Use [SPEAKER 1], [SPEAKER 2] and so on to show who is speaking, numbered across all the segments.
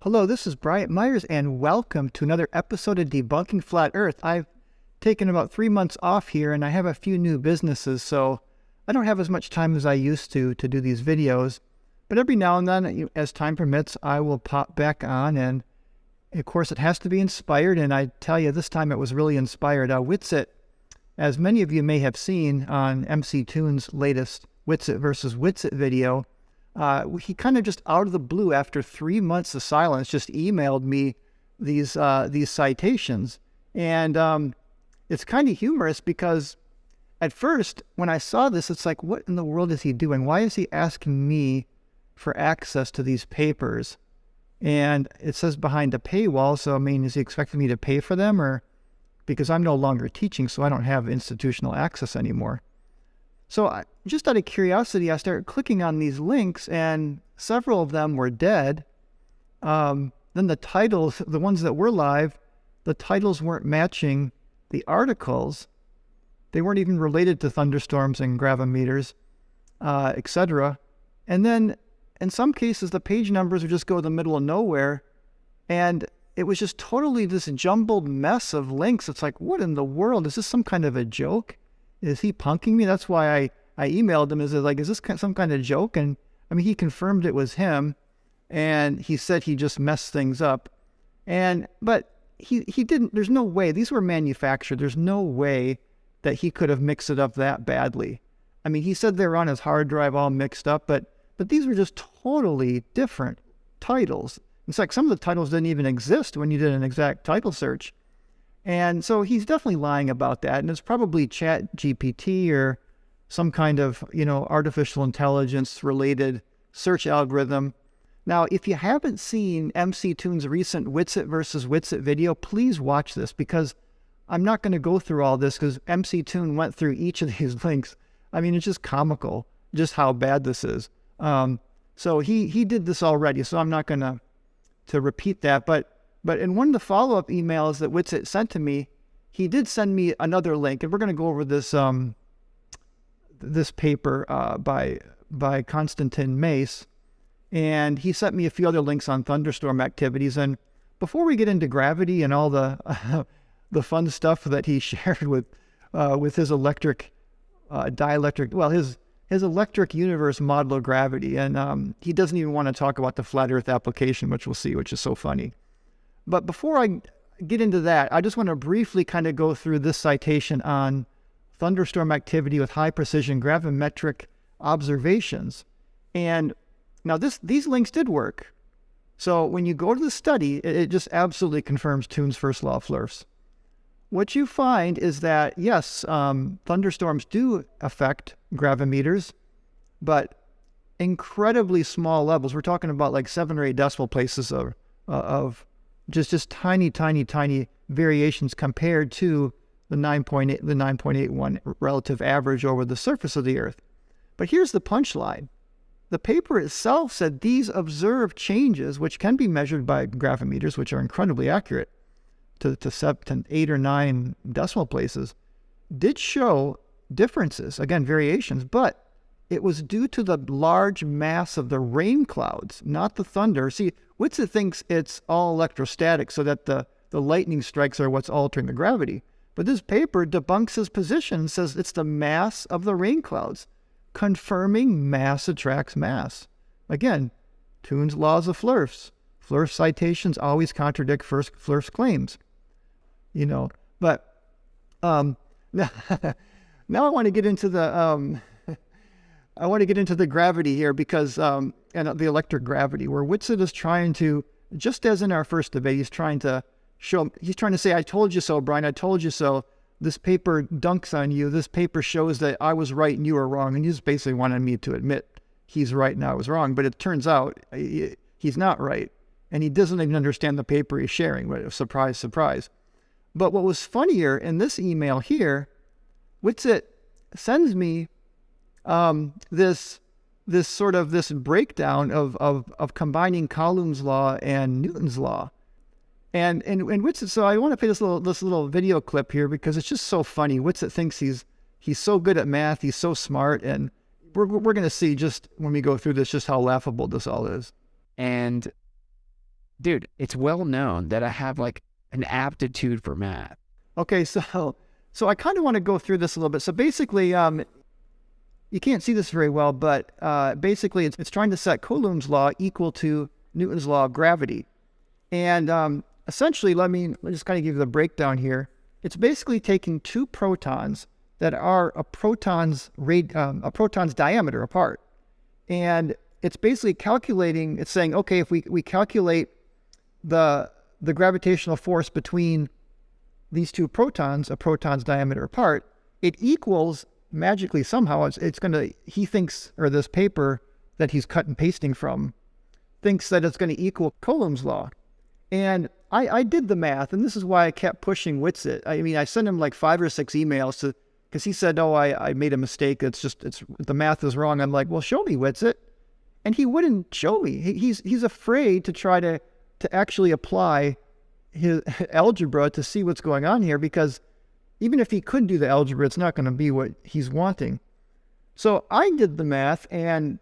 [SPEAKER 1] Hello, this is Bryant Myers, and welcome to another episode of Debunking Flat Earth. I've taken about 3 months off here, and I have a few new businesses, so I don't have as much time as I used to do these videos. But every now and then, as time permits, I will pop back on, and of course, it has to be inspired, and I tell you, this time it was really inspired. Witsit, as many of you may have seen on MC Toon's latest Witsit versus Witsit video, he kind of just out of the blue, after 3 months of silence, just emailed me these citations. And it's kind of humorous because at first, when I saw this, it's like, what in the world is he doing? Why is he asking me for access to these papers? And it says behind a paywall, so I mean, is he expecting me to pay for them? Or because I'm no longer teaching, so I don't have institutional access anymore. So just out of curiosity, I started clicking on these links, and several of them were dead. Then the titles, the ones that were live, the titles weren't matching the articles. They weren't even related to thunderstorms and gravimeters, etc. And then in some cases, the page numbers would just go to the middle of nowhere, and it was just totally this jumbled mess of links. It's like, what in the world? Is this some kind of a joke? Is he punking me? That's why I emailed him. Is this some kind of joke? And I mean, he confirmed it was him, and he said he just messed things up. But he didn't. There's no way. These were manufactured. There's no way that he could have mixed it up that badly. I mean, he said they were on his hard drive all mixed up, but these were just totally different titles. It's like some of the titles didn't even exist when you did an exact title search. And so he's definitely lying about that. And it's probably Chat GPT or some kind of, artificial intelligence related search algorithm. Now, if you haven't seen MC Toon's recent Witsit versus Witsit video, please watch this, because I'm not going to go through all this because MC Toon went through each of these links. I mean, it's just comical just how bad this is. So he did this already, so I'm not going to repeat that. But in one of the follow-up emails that Witsit sent to me, he did send me another link, and we're going to go over this this paper by Konstantin Mace, and he sent me a few other links on thunderstorm activities. And before we get into gravity and all the the fun stuff that he shared with his electric dielectric, well, his electric universe model of gravity, and he doesn't even want to talk about the flat Earth application, which we'll see, which is so funny. But before I get into that, I just want to briefly kind of go through this citation on thunderstorm activity with high precision gravimetric observations. And now these links did work. So when you go to the study, it just absolutely confirms Toon's first law of Flerfs. What you find is that, yes, thunderstorms do affect gravimeters, but incredibly small levels. We're talking about like 7 or 8 decimal places of just tiny variations compared to the 9.81 relative average over the surface of the Earth. But here's the punchline. The paper itself said these observed changes, which can be measured by gravimeters, which are incredibly accurate to 8 or 9 decimal places, did show differences, again, variations, but it was due to the large mass of the rain clouds, not the thunder. See, Witsit thinks it's all electrostatic, so that the lightning strikes are what's altering the gravity. But this paper debunks his position and says it's the mass of the rain clouds, confirming mass attracts mass. Again, Toon's laws of Flerfs. Flerf citations always contradict Flerf's claims. But now I want to get into the gravity here, because and the electric gravity, where Witsit is trying to, just as in our first debate, he's trying to say, I told you so, Brian, I told you so. This paper dunks on you. This paper shows that I was right and you were wrong. And he just basically wanted me to admit he's right and I was wrong. But it turns out he's not right. And he doesn't even understand the paper he's sharing. Surprise, surprise. But what was funnier in this email here, Witsit sends me this breakdown of combining Coulomb's law and Newton's law. And Witsit, so I want to play this little video clip here because it's just so funny. Witsit thinks he's so good at math, he's so smart, and we're going to see just when we go through this just how laughable this all is.
[SPEAKER 2] And dude, it's well known that I have like an aptitude for math.
[SPEAKER 1] Okay, so I kind of want to go through this a little bit. So basically, you can't see this very well, but basically it's trying to set Coulomb's law equal to Newton's law of gravity. And essentially, let me just kind of give you the breakdown here. It's basically taking two protons that are a proton's diameter apart. And it's basically calculating, it's saying, okay, if we calculate the gravitational force between these two protons, a proton's diameter apart, it equals magically somehow, it's going to, he thinks, or this paper that he's cut and pasting from, thinks that it's going to equal Coulomb's law. And I did the math, and this is why I kept pushing Witsit. I mean, I sent him like 5 or 6 emails because he said, oh, I made a mistake. The math is wrong. I'm like, well, show me, Witsit. And he wouldn't show me. He's afraid to try to actually apply his algebra to see what's going on here, because even if he could do the algebra, it's not going to be what he's wanting. So I did the math, and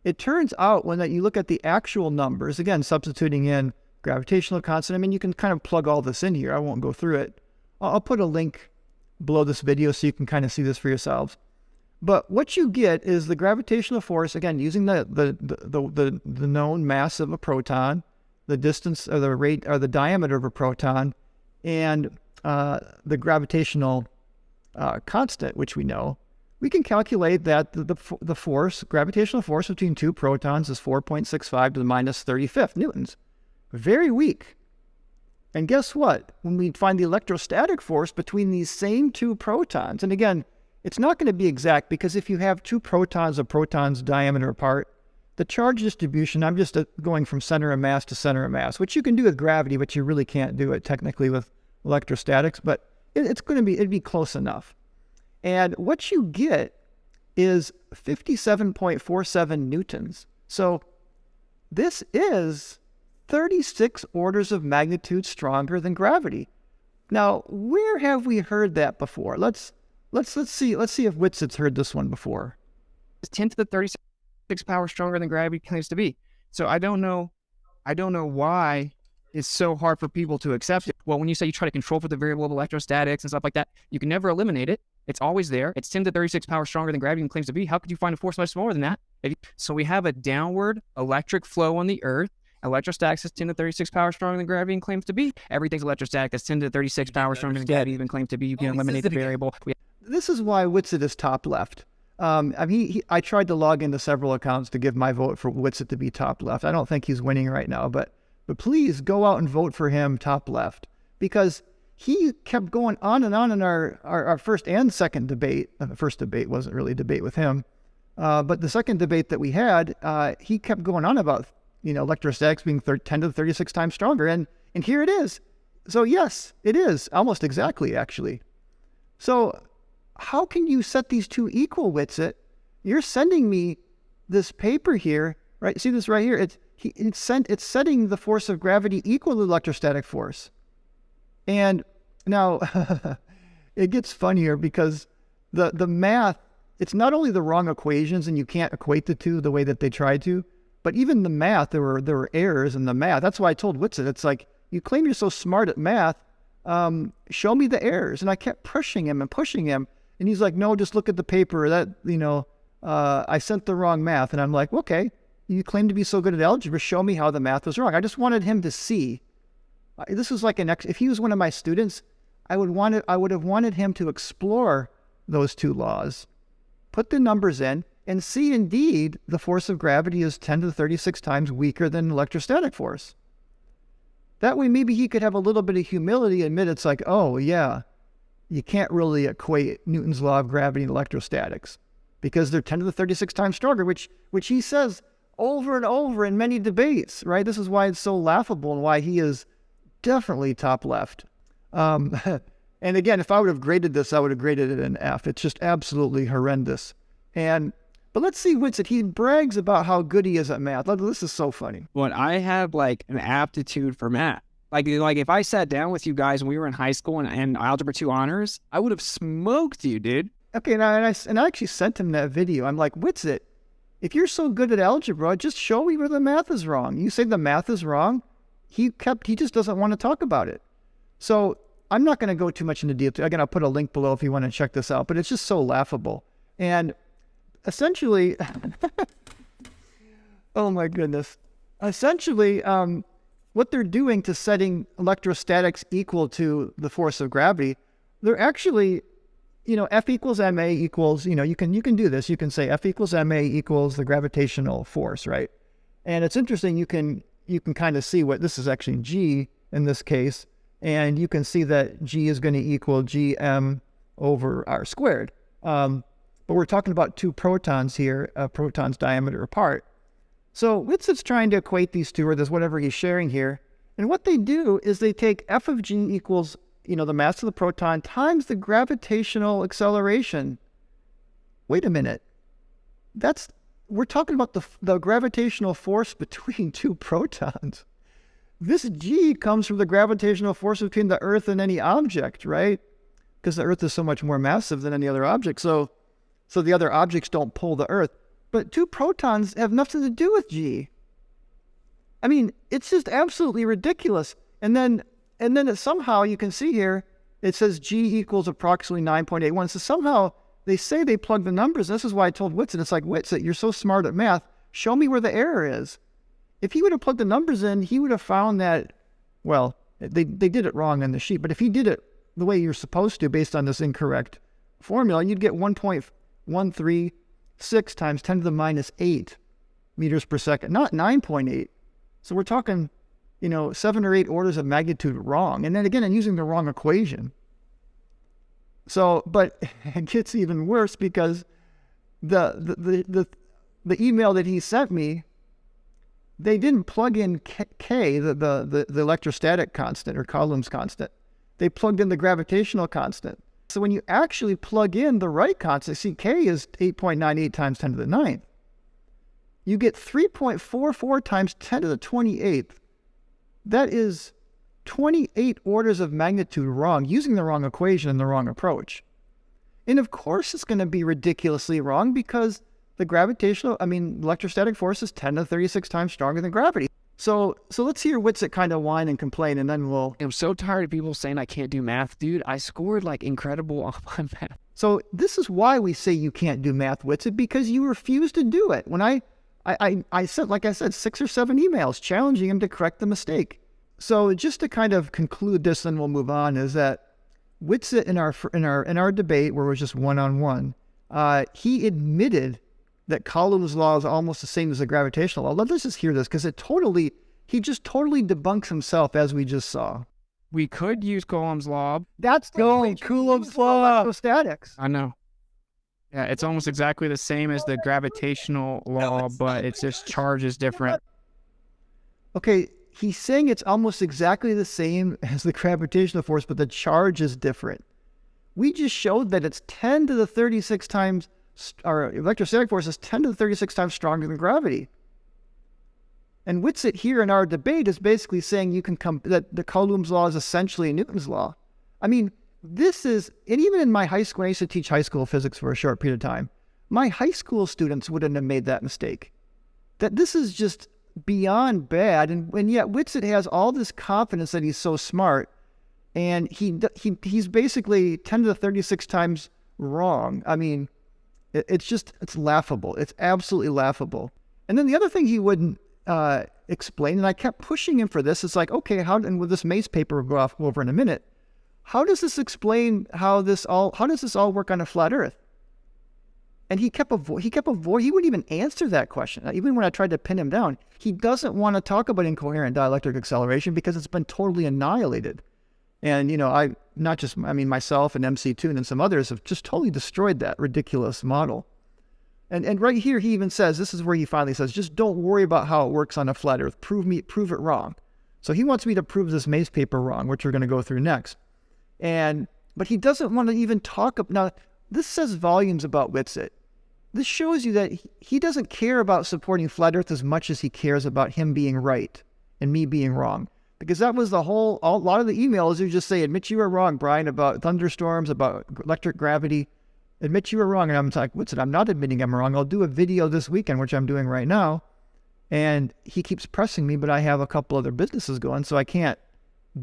[SPEAKER 1] it turns out when you look at the actual numbers, again, substituting in gravitational constant, I mean, you can kind of plug all this in here. I won't go through it. I'll put a link below this video so you can kind of see this for yourselves. But what you get is the gravitational force, again, using the known mass of a proton, the distance or the rate or the diameter of a proton, and the gravitational constant, which we know. We can calculate that the force, gravitational force between two protons is 4.65 to the minus 35th newtons. Very weak. And guess what? When we find the electrostatic force between these same two protons, and again, it's not going to be exact, because if you have two protons of protons diameter apart, the charge distribution, I'm just going from center of mass to center of mass, which you can do with gravity, but you really can't do it technically with electrostatics, but it'd be close enough. And what you get is 57.47 newtons. So this is 36 orders of magnitude stronger than gravity. Now, where have we heard that before? Let's see if Witsit's heard this one before.
[SPEAKER 2] It's 10 to the 36 power stronger than gravity claims to be. So I don't know why it's so hard for people to accept it. Well, when you say you try to control for the variable of electrostatics and stuff like that, you can never eliminate it. It's always there. It's 10 to the 36 power stronger than gravity claims to be. How could you find a force much smaller than that? So we have a downward electric flow on the Earth. Electrostatics is 10 to 36 power stronger than gravity and claims to be. Everything's electrostatic. That's 10 to 36 power stronger than gravity even claims to be. You can eliminate the variable.
[SPEAKER 1] This is why Witsit is top left. I mean, I tried to log into several accounts to give my vote for Witsit to be top left. I don't think he's winning right now, but please go out and vote for him top left, because he kept going on and on in our first and second debate. The first debate wasn't really a debate with him, but the second debate that we had, he kept going on about, electrostatics being 10 to the 36 times stronger. And here it is. So yes, it is almost exactly, actually. So how can you set these two equal, Witsit? You're sending me this paper here, right? See this right here? It's setting the force of gravity equal to the electrostatic force. And now it gets funnier, because the math, it's not only the wrong equations, and you can't equate the two the way that they tried to, but even the math, there were errors in the math. That's why I told Witsit, it's like, you claim you're so smart at math, show me the errors. And I kept pushing him, and he's like, no, just look at the paper. I sent the wrong math. And I'm like, okay, you claim to be so good at algebra, show me how the math was wrong. I just wanted him to see. This was like if he was one of my students, I would have wanted him to explore those two laws, put the numbers in, and see indeed the force of gravity is 10 to the 36 times weaker than electrostatic force. That way maybe he could have a little bit of humility, admit it's like, oh yeah, you can't really equate Newton's law of gravity and electrostatics, because they're 10 to the 36 times stronger, which he says over and over in many debates, right? This is why it's so laughable and why he is definitely top left. And again, if I would have graded this, I would have graded it an F. It's just absolutely horrendous. But let's see Witsit. He brags about how good he is at math. This is so funny.
[SPEAKER 2] Well, I have like an aptitude for math. Like if I sat down with you guys when we were in high school and Algebra 2 honors, I would have smoked you, dude.
[SPEAKER 1] Okay, and I actually sent him that video. I'm like, Witsit, if you're so good at algebra, just show me where the math is wrong. You say the math is wrong, he just doesn't want to talk about it. So I'm not going to go too much into detail. Again, I'll put a link below if you want to check this out, but it's just so laughable. And essentially, oh my goodness. Essentially, what they're doing to setting electrostatics equal to the force of gravity, they're actually, F equals ma equals, you can do this. You can say F equals ma equals the gravitational force, right? And it's interesting, you can kind of see what this is actually G in this case, and you can see that G is going to equal Gm over r squared. But we're talking about two protons here, protons diameter apart. So Witsit's trying to equate these two, or this whatever he's sharing here. And what they do is they take F of G equals, the mass of the proton times the gravitational acceleration. Wait a minute. We're talking about the gravitational force between two protons. This G comes from the gravitational force between the Earth and any object, right? Because the Earth is so much more massive than any other object. So the other objects don't pull the Earth. But two protons have nothing to do with G. I mean, it's just absolutely ridiculous. And then somehow you can see here, it says G equals approximately 9.81. So somehow they say they plug the numbers. And this is why I told Witsit, it's like, Witsit, you're so smart at math. Show me where the error is. If he would have plugged the numbers in, he would have found that, well, they did it wrong on the sheet. But if he did it the way you're supposed to based on this incorrect formula, you'd get 1.136 times 10 to the minus 8 meters per second, not 9.8. So we're talking, 7 or 8 orders of magnitude wrong. And then again, I'm using the wrong equation. So, but it gets even worse because the email that he sent me, they didn't plug in K, the electrostatic constant or Coulomb's constant. They plugged in the gravitational constant. So when you actually plug in the right constant, see K is 8.98 times 10 to the 9th. You get 3.44 times 10 to the 28th. That is 28 orders of magnitude wrong, using the wrong equation and the wrong approach. And of course it's going to be ridiculously wrong because the electrostatic force is 10 to the 36 times stronger than gravity. So let's hear Witsit kind of whine and complain, and then we'll...
[SPEAKER 2] I'm so tired of people saying I can't do math, dude. I scored like incredible on my math.
[SPEAKER 1] So this is why we say you can't do math, Witsit, because you refuse to do it. When I sent, like I said, 6 or 7 emails challenging him to correct the mistake. So just to kind of conclude this, and we'll move on, is that Witsit in our debate, where it was just one-on-one, he admitted that Coulomb's law is almost the same as the gravitational law. Let's just hear this, because he just totally debunks himself, as we just saw.
[SPEAKER 2] We could use Coulomb's law.
[SPEAKER 1] That's going Coulomb's law. Electrostatics.
[SPEAKER 2] I know. Yeah, it's almost exactly the same as the gravitational law, but it's just charge is different.
[SPEAKER 1] Okay, he's saying it's almost exactly the same as the gravitational force, but the charge is different. We just showed that it's 10 to the 36 times, our electrostatic force is 10 to the 36 times stronger than gravity. And Witsit here in our debate is basically saying that the Coulomb's law is essentially Newton's law. I mean, this is, and even in my high school, I used to teach high school physics for a short period of time. My high school students wouldn't have made that mistake. That this is just beyond bad, and yet Witsit has all this confidence that he's so smart, and he's basically 10 to the 36 times wrong. I mean, it's laughable. It's absolutely laughable. And then the other thing he wouldn't explain, and I kept pushing him for this, it's like, okay, and with this maze paper we'll go over in a minute, how does this explain how does this all work on a flat Earth? And he wouldn't even answer that question. Even when I tried to pin him down, he doesn't want to talk about incoherent dielectric acceleration because it's been totally annihilated. And, myself and MC Toon and some others have just totally destroyed that ridiculous model. And right here, he even says, this is where he finally says, just don't worry about how it works on a flat Earth. Prove it wrong. So he wants me to prove this maze paper wrong, which we're going to go through next. But he doesn't want to even talk. Now, this says volumes about Witsit. This shows you that he doesn't care about supporting flat Earth as much as he cares about him being right and me being wrong. Because that was a lot of the emails you just say, admit you were wrong, Brian, about thunderstorms, about electric gravity. Admit you were wrong. And I'm like, Witsit, I'm not admitting I'm wrong. I'll do a video this weekend, which I'm doing right now. And he keeps pressing me, but I have a couple other businesses going, so I can't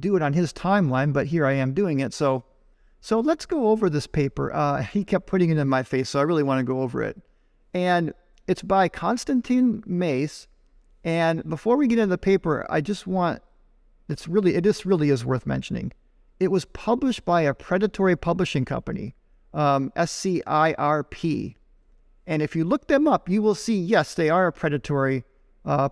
[SPEAKER 1] do it on his timeline, but here I am doing it. So let's go over this paper. He kept putting it in my face, so I really want to go over it. And it's by Konstantin Mace. And before we get into the paper, I just want, it really is worth mentioning. It was published by a predatory publishing company, SCIRP. And if you look them up, you will see, yes, they are a predatory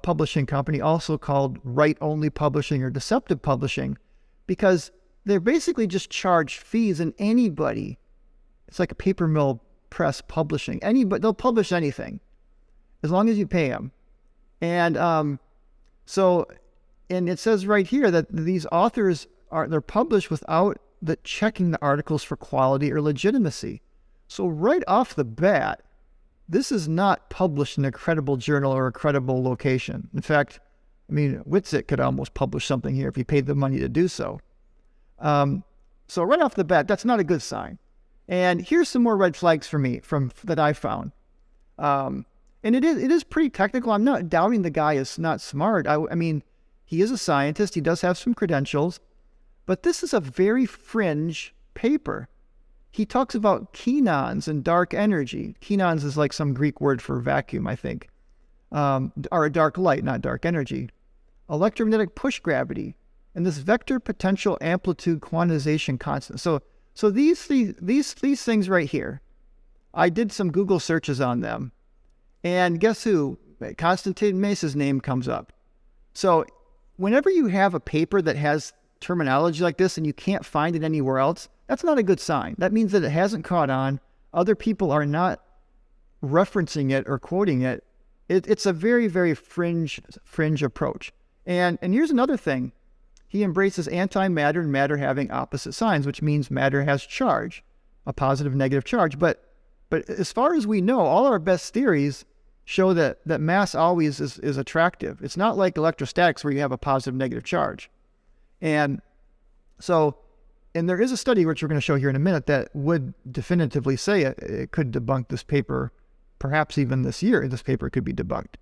[SPEAKER 1] publishing company, also called write-only publishing or deceptive publishing, because they're basically just charge fees, and anybody, it's like a paper mill press publishing, they'll publish anything as long as you pay them. And and it says right here that these authors they're published without checking the articles for quality or legitimacy. So right off the bat, this is not published in a credible journal or a credible location. In fact, I mean, Witsit could almost publish something here if he paid the money to do so. So right off the bat, that's not a good sign. And here's some more red flags for me that I found. And it is pretty technical. I'm not doubting the guy is not smart. I mean, he is a scientist. He does have some credentials, but this is a very fringe paper. He talks about chenons and dark energy. Chenons is like some Greek word for vacuum, I think, or a dark light, not dark energy. Electromagnetic push gravity, and this vector potential amplitude quantization constant. So these things right here, I did some Google searches on them, and guess who? Konstantin Mace's name comes up. So whenever you have a paper that has terminology like this and you can't find it anywhere else, that's not a good sign. That means that it hasn't caught on. Other people are not referencing it or quoting it. It's a very, very fringe approach. And here's another thing. He embraces antimatter and matter having opposite signs, which means matter has charge, a positive, negative charge. But as far as we know, all our best theories show that mass always is attractive. It's not like electrostatics where you have a positive, negative charge. And there is a study, which we're going to show here in a minute, that would definitively say it could debunk this paper. Perhaps even this year, this paper could be debunked.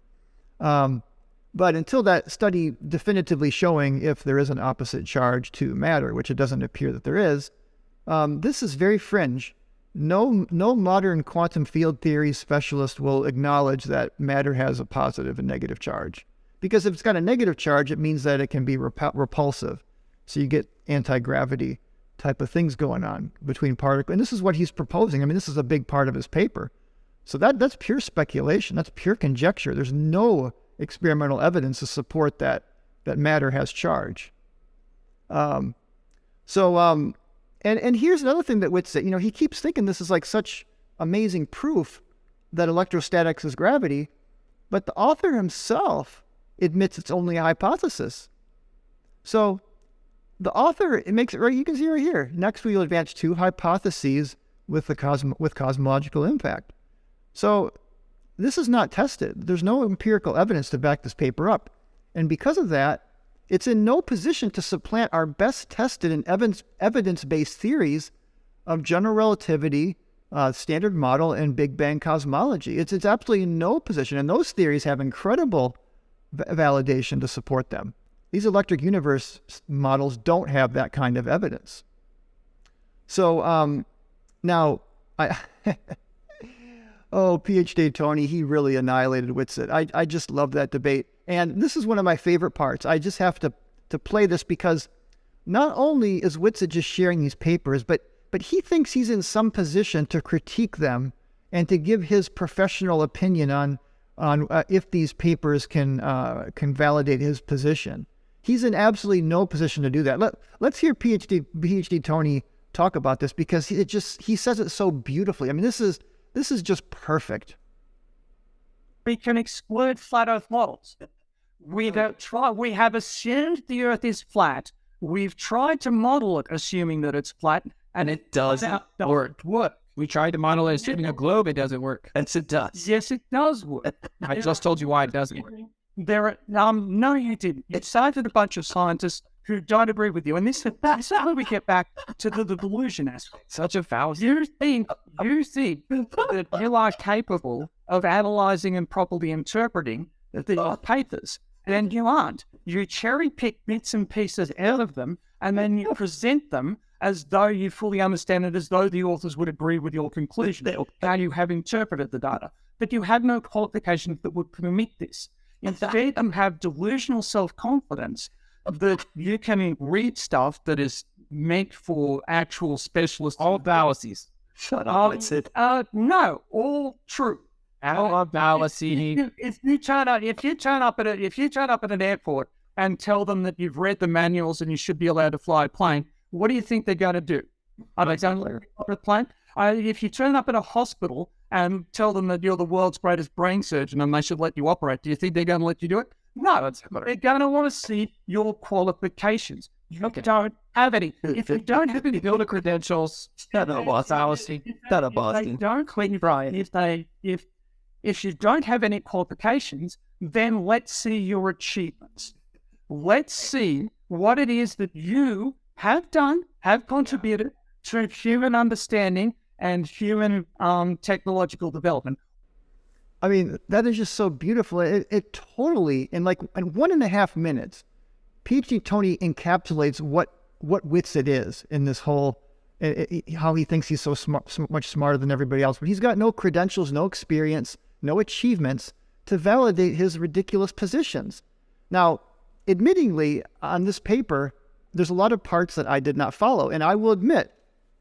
[SPEAKER 1] But until that study definitively showing if there is an opposite charge to matter, which it doesn't appear that there is, this is very fringe. No modern quantum field theory specialist will acknowledge that matter has a positive and negative charge. Because if it's got a negative charge, it means that it can be repulsive. So you get anti-gravity type of things going on between particles. And this is what he's proposing. I mean, this is a big part of his paper. So that's pure speculation. That's pure conjecture. There's no experimental evidence to support that matter has charge. And here's another thing that Witsit, he keeps thinking this is like such amazing proof that electrostatics is gravity, but the author himself admits it's only a hypothesis. So the author, it makes it right, you can see right here. Next, we will advance two hypotheses with cosmological impact. So this is not tested. There's no empirical evidence to back this paper up. And because of that, it's in no position to supplant our best tested and evidence-based theories of general relativity, standard model, and Big Bang cosmology. It's absolutely in no position. And those theories have incredible validation to support them. These electric universe models don't have that kind of evidence. So now, PhD Tony, he really annihilated Witsit. I just love that debate. And this is one of my favorite parts. I just have to play this because not only is Witsit just sharing these papers, but he thinks he's in some position to critique them and to give his professional opinion on if these papers can validate his position. He's in absolutely no position to do that. Let's hear PhD Tony talk about this because he says it so beautifully. I mean, this is just perfect.
[SPEAKER 3] We can exclude flat Earth models. We have assumed the Earth is flat. We've tried to model it assuming that it's flat, and it doesn't work.
[SPEAKER 2] We tried to model it assuming a globe, it doesn't work.
[SPEAKER 3] Yes, it does. Yes, it does work.
[SPEAKER 2] I just told you why it doesn't work.
[SPEAKER 3] No, you didn't. You cited a bunch of scientists who don't agree with you, and that's how we get back to the delusion aspect.
[SPEAKER 2] Such a fallacy.
[SPEAKER 3] You think that you are capable of analyzing and properly interpreting the papers, and you aren't. You cherry pick bits and pieces out of them, and then you present them as though you fully understand it, as though the authors would agree with your conclusion, how you have interpreted the data. But you have no qualifications that would permit this. Instead, you have delusional self-confidence that you can read stuff that is meant for actual specialists.
[SPEAKER 2] All fallacies.
[SPEAKER 3] Shut up, Witsit. No, all true.
[SPEAKER 2] All fallacy.
[SPEAKER 3] If you turn up at an airport and tell them that you've read the manuals and you should be allowed to fly a plane, what do you think they're going to do? Are they going to let you fly a plane? If you turn up at a hospital and tell them that you're the world's greatest brain surgeon and they should let you operate, do you think they're going to let you do it? No, they're going to want to see your qualifications. You don't have any. If you don't have any builder credentials,
[SPEAKER 2] fallacy.
[SPEAKER 3] They don't clean right. If you don't have any qualifications, then let's see your achievements. Let's see what it is that you have done, have contributed to human understanding and human technological development.
[SPEAKER 1] I mean, that is just so beautiful. It totally, in 1.5 minutes, PhD Tony encapsulates what Witsit is in this whole, how he thinks he's so much smarter than everybody else. But he's got no credentials, no experience, no achievements to validate his ridiculous positions. Now, admittingly, on this paper, there's a lot of parts that I did not follow. And I will admit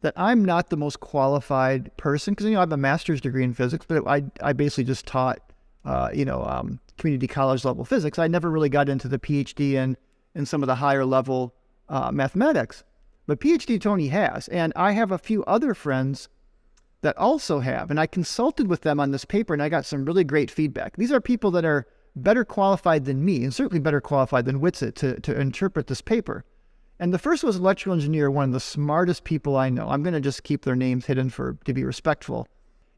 [SPEAKER 1] that I'm not the most qualified person because, I have a master's degree in physics, but I basically just taught, community college level physics. I never really got into the PhD in some of the higher level mathematics. But PhD Tony has, and I have a few other friends that also have, and I consulted with them on this paper, and I got some really great feedback. These are people that are better qualified than me, and certainly better qualified than Witsit to interpret this paper. And the first was an electrical engineer, one of the smartest people I know. I'm going to just keep their names hidden to be respectful.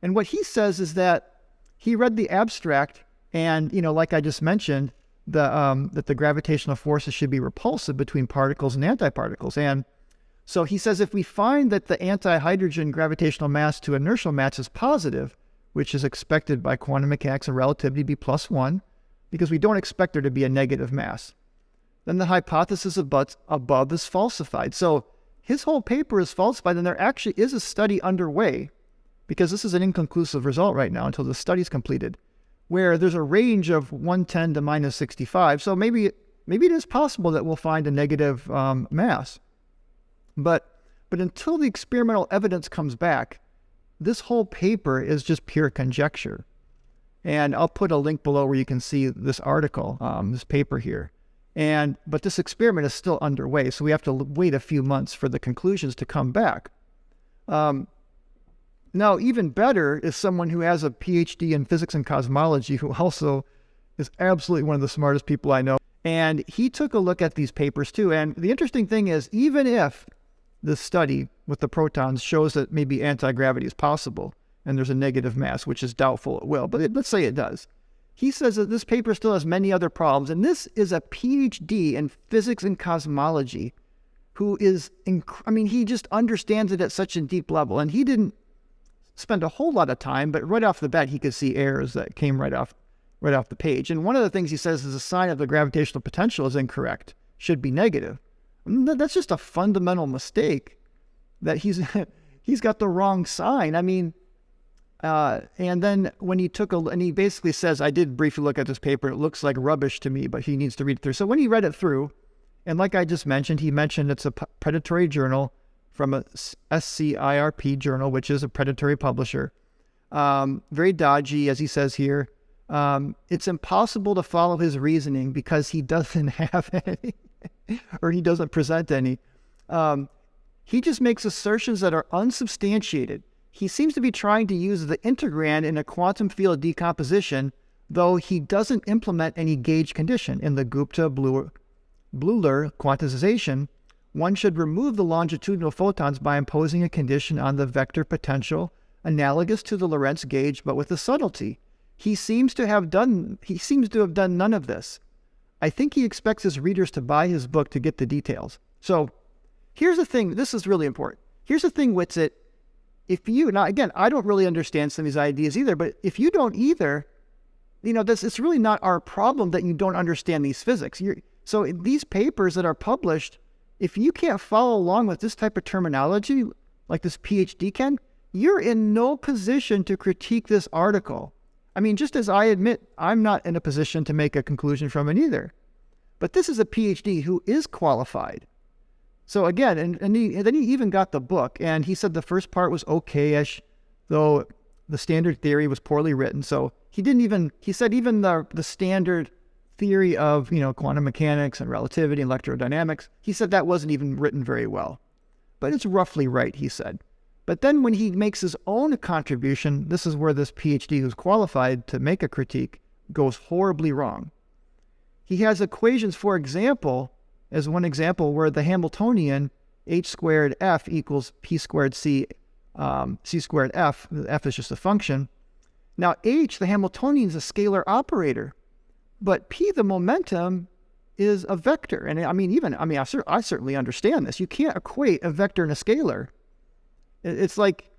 [SPEAKER 1] And what he says is that he read the abstract, and like I just mentioned, that the gravitational forces should be repulsive between particles and antiparticles. And so he says if we find that the anti-hydrogen gravitational mass to inertial mass is positive, which is expected by quantum mechanics and relativity to be +1, because we don't expect there to be a negative mass, then the hypothesis above is falsified. So his whole paper is falsified, and there actually is a study underway, because this is an inconclusive result right now until the study's completed, where there's a range of 110 to -65. So maybe it is possible that we'll find a negative mass. But until the experimental evidence comes back, this whole paper is just pure conjecture. And I'll put a link below where you can see this article, this paper here. But this experiment is still underway, so we have to wait a few months for the conclusions to come back. Now, even better is someone who has a PhD in physics and cosmology, who also is absolutely one of the smartest people I know. And he took a look at these papers too. And the interesting thing is, even if the study with the protons shows that maybe anti-gravity is possible, and there's a negative mass, which is doubtful it will, but let's say it does. He says that this paper still has many other problems, and this is a PhD in physics and cosmology who is, he just understands it at such a deep level, and he didn't spend a whole lot of time, but right off the bat, he could see errors that came right off the page. And one of the things he says is a sign of the gravitational potential is incorrect, should be negative. That's just a fundamental mistake that he's got the wrong sign. And then when he and he basically says, I did briefly look at this paper, it looks like rubbish to me, but he needs to read it through. So when he read it through, and like I just mentioned, he mentioned it's a predatory journal from a SCIRP journal, which is a predatory publisher. Very dodgy, as he says here. It's impossible to follow his reasoning because he doesn't have any, or he doesn't present any. He just makes assertions that are unsubstantiated. He seems to be trying to use the integrand in a quantum field decomposition, though he doesn't implement any gauge condition. In the Gupta-Bleuler quantization, one should remove the longitudinal photons by imposing a condition on the vector potential analogous to the Lorentz gauge, but with a subtlety. He seems to have done none of this. I think he expects his readers to buy his book to get the details. So here's the thing. This is really important. Here's the thing, Witsit. Now again, I don't really understand some of these ideas either, but if you don't either, it's really not our problem that you don't understand these physics. So these papers that are published, if you can't follow along with this type of terminology, like this PhD can, you're in no position to critique this article. I mean, just as I admit, I'm not in a position to make a conclusion from it either. But this is a PhD who is qualified. So again, and then he even got the book, and he said the first part was okay-ish, though the standard theory was poorly written. So he said even the standard theory of, quantum mechanics and relativity and electrodynamics, he said that wasn't even written very well. But it's roughly right, he said. But then when he makes his own contribution, this is where this PhD who's qualified to make a critique goes horribly wrong. He has equations, for example, as one example, where the Hamiltonian h squared f equals p squared c squared f. F is just a function. Now h, the Hamiltonian, is a scalar operator, but p, the momentum, is a vector. And I certainly understand this. You can't equate a vector and a scalar. It's like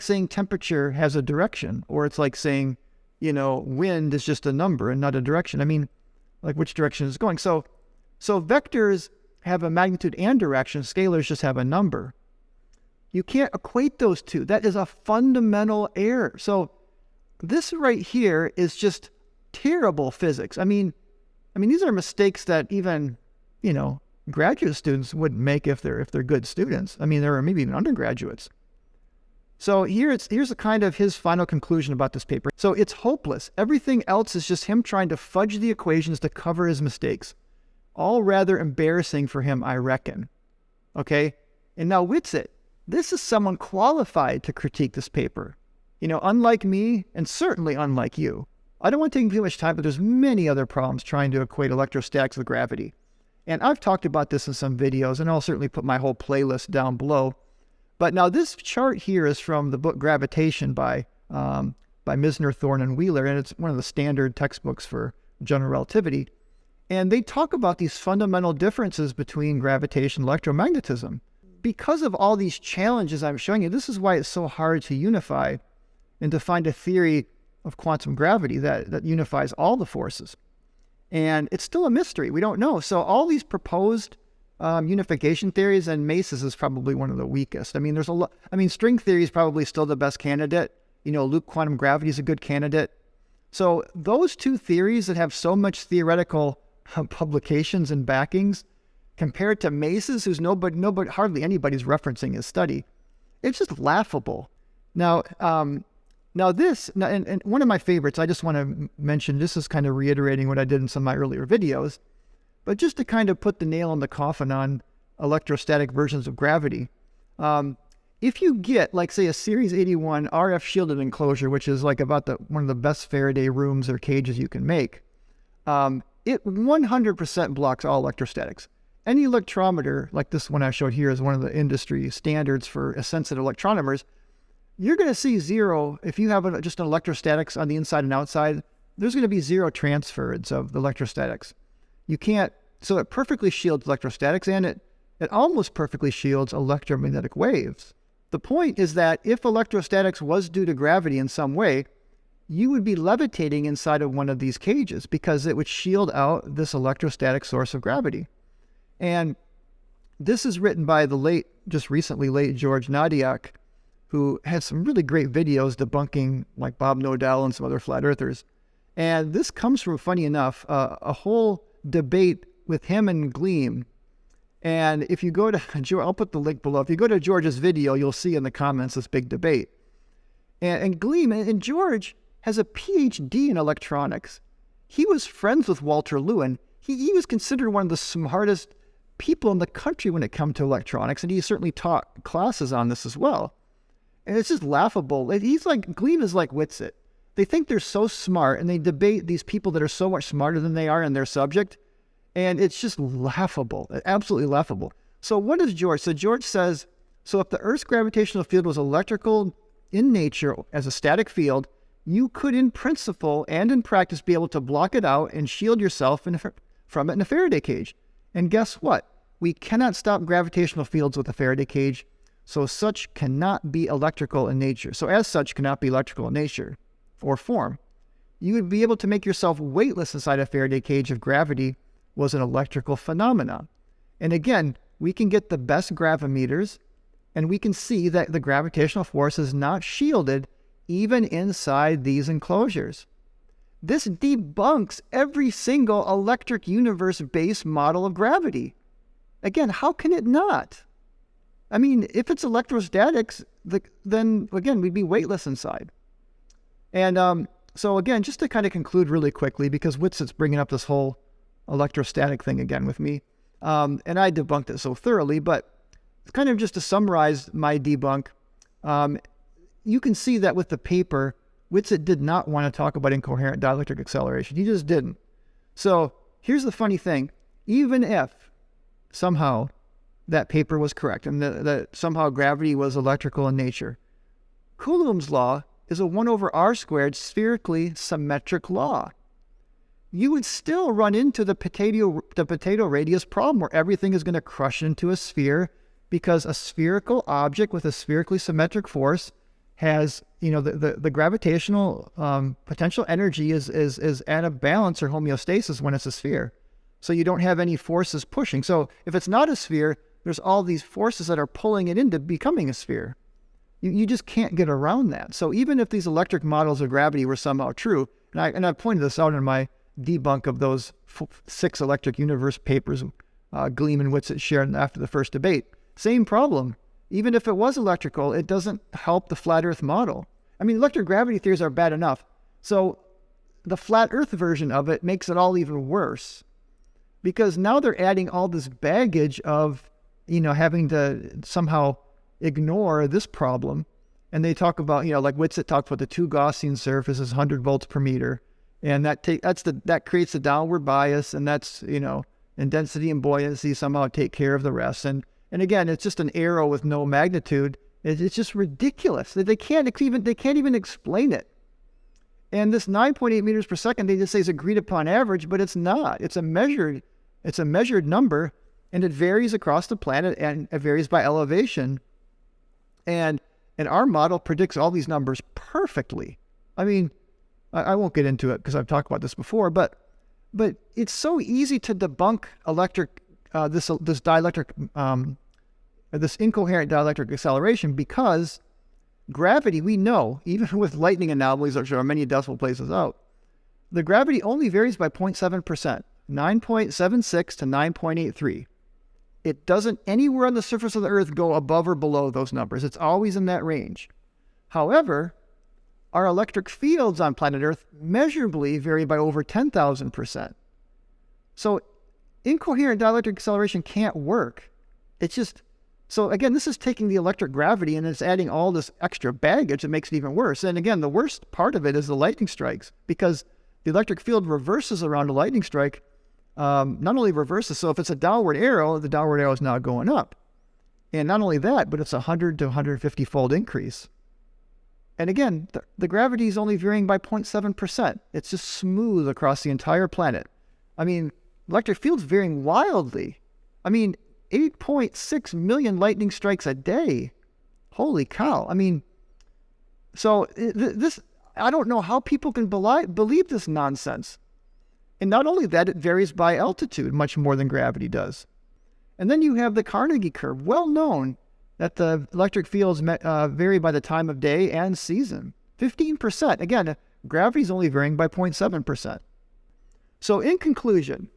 [SPEAKER 1] saying temperature has a direction, or it's like saying, wind is just a number and not a direction. I mean, like which direction is it going? So vectors have a magnitude and direction. Scalars just have a number. You can't equate those two. That is a fundamental error. So this right here is just terrible physics. I mean, these are mistakes that even, graduate students wouldn't make if they're good students. I mean, there are maybe even undergraduates. So here's a kind of his final conclusion about this paper. So it's hopeless. Everything else is just him trying to fudge the equations to cover his mistakes. All rather embarrassing for him, I reckon. Okay? And now Witsit, this is someone qualified to critique this paper. Unlike me, and certainly unlike you. I don't want to take too much time, but there's many other problems trying to equate electrostatics with gravity. And I've talked about this in some videos, and I'll certainly put my whole playlist down below. But now this chart here is from the book Gravitation by Misner, Thorne, and Wheeler, and it's one of the standard textbooks for general relativity. And they talk about these fundamental differences between gravitation and electromagnetism. Because of all these challenges I'm showing you, this is why it's so hard to unify and to find a theory of quantum gravity that unifies all the forces. And it's still a mystery. We don't know. So all these proposed unification theories, and Mace's is probably one of the weakest. I mean, there's a lot. I mean, string theory is probably still the best candidate. Loop quantum gravity is a good candidate. So those two theories that have so much theoretical publications and backings, compared to Mace's, who's nobody, hardly anybody's referencing his study, it's just laughable. Now this, and one of my favorites, I just want to mention, this is kind of reiterating what I did in some of my earlier videos, but just to kind of put the nail in the coffin on electrostatic versions of gravity. If you get, like, say, a Series 81 RF shielded enclosure, which is like about one of the best Faraday rooms or cages you can make, it 100% blocks all electrostatics. Any electrometer, like this one I showed here is one of the industry standards for sensitive electronomers, you're going to see zero. If you have just an electrostatics on the inside and outside, there's going to be zero transference of the electrostatics. You can't, so it perfectly shields electrostatics, and it almost perfectly shields electromagnetic waves. The point is that if electrostatics was due to gravity in some way, you would be levitating inside of one of these cages because it would shield out this electrostatic source of gravity. And this is written by the just recently late George Hnatiuk, who had some really great videos debunking, like Bob Nodell and some other flat earthers. And this comes from, funny enough, a whole debate with him and Gleem. And if you go to, I'll put the link below. If you go to George's video, you'll see in the comments this big debate. And Gleem, and George has a PhD in electronics. He was friends with Walter Lewin. He was considered one of the smartest people in the country when it comes to electronics, and he certainly taught classes on this as well. And it's just laughable. Gleem is like Witsit. They think they're so smart, and they debate these people that are so much smarter than they are in their subject, and it's just laughable, absolutely laughable. So what does George? So George says, so if the Earth's gravitational field was electrical in nature as a static field, you could in principle and in practice be able to block it out and shield yourself from it in a Faraday cage. And guess what? We cannot stop gravitational fields with a Faraday cage, so such cannot be electrical in nature. So as such cannot be electrical in nature or form. you would be able to make yourself weightless inside a Faraday cage if gravity was an electrical phenomenon. And again, we can get the best gravimeters, and we can see that the gravitational force is not shielded even inside these enclosures. This debunks every single electric universe-based model of gravity. Again, how can it not? I mean, if it's electrostatics, then again, we'd be weightless inside. And so again, just to kind of conclude really quickly, because Witsit's bringing up this whole electrostatic thing again with me, and I debunked it so thoroughly, but kind of just to summarize my debunk, you can see that with the paper, Witsit did not want to talk about incoherent dielectric acceleration. He just didn't. So here's the funny thing. Even if somehow that paper was correct and that somehow gravity was electrical in nature, Coulomb's law is a 1 over r squared spherically symmetric law. You would still run into the potato radius problem where everything is going to crush into a sphere, because a spherical object with a spherically symmetric force has, the gravitational potential energy is at a balance or homeostasis when it's a sphere. So you don't have any forces pushing. So if it's not a sphere, there's all these forces that are pulling it into becoming a sphere. You just can't get around that. So even if these electric models of gravity were somehow true, and I pointed this out in my debunk of those 6 electric universe papers Gleem and Witsit shared after the first debate, same problem. Even if it was electrical, it doesn't help the flat Earth model. I mean, electric gravity theories are bad enough. So the flat Earth version of it makes it all even worse, because now they're adding all this baggage of, having to somehow ignore this problem. And they talk about, like Witsit talked about the 2 Gaussian surfaces, 100 volts per meter. And that creates a downward bias, and that's, and density and buoyancy somehow take care of the rest. And again, it's just an arrow with no magnitude. It's just ridiculous. They can't even explain it. And this 9.8 meters per second, they just say is agreed upon average, but it's not. It's a measured number, and it varies across the planet, and it varies by elevation. And our model predicts all these numbers perfectly. I mean, I won't get into it because I've talked about this before, but it's so easy to debunk this incoherent dielectric acceleration, because gravity, we know, even with lightning anomalies, which are many decimal places out, the gravity only varies by 0.7%, 9.76 to 9.83. It doesn't anywhere on the surface of the Earth go above or below those numbers. It's always in that range. However, our electric fields on planet Earth measurably vary by over 10,000%. So incoherent dielectric acceleration can't work. So again, this is taking the electric gravity and it's adding all this extra baggage that makes it even worse. And again, the worst part of it is the lightning strikes, because the electric field reverses around a lightning strike. Not only reverses, so if it's a downward arrow, the downward arrow is now going up. And not only that, but it's 100 to 150 fold increase. And again, the gravity is only varying by 0.7%. It's just smooth across the entire planet. I mean, electric field's varying wildly. I mean, 8.6 million lightning strikes a day. Holy cow. I mean, so this, I don't know how people can believe this nonsense. And not only that, it varies by altitude much more than gravity does. And then you have the Carnegie curve, well known that the electric fields vary by the time of day and season. 15%. Again, gravity is only varying by 0.7%. So in conclusion,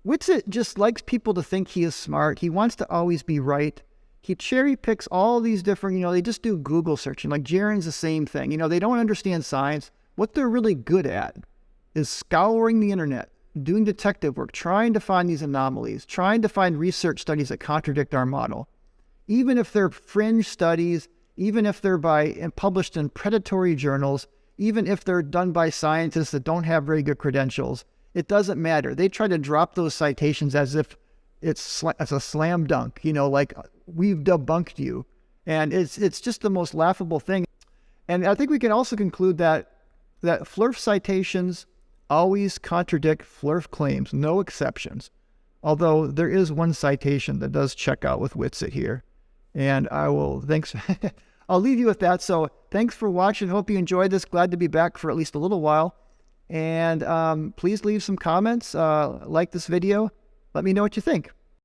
[SPEAKER 1] Witsit just likes people to think he is smart. He wants to always be right. He cherry picks all these different, they just do Google searching. Like Jaron's the same thing. They don't understand science. What they're really good at is scouring the internet, doing detective work, trying to find these anomalies, trying to find research studies that contradict our model. Even if they're fringe studies, even if they're published in predatory journals, even if they're done by scientists that don't have very good credentials, it doesn't matter. They try to drop those citations as if it's a slam dunk, like we've debunked you. And it's just the most laughable thing. And I think we can also conclude that Flerf citations always contradict Flerf claims, no exceptions. Although there is one citation that does check out with Witsit here. And I'll leave you with that. So thanks for watching. Hope you enjoyed this. Glad to be back for at least a little while. And please leave some comments, like this video. Let me know what you think.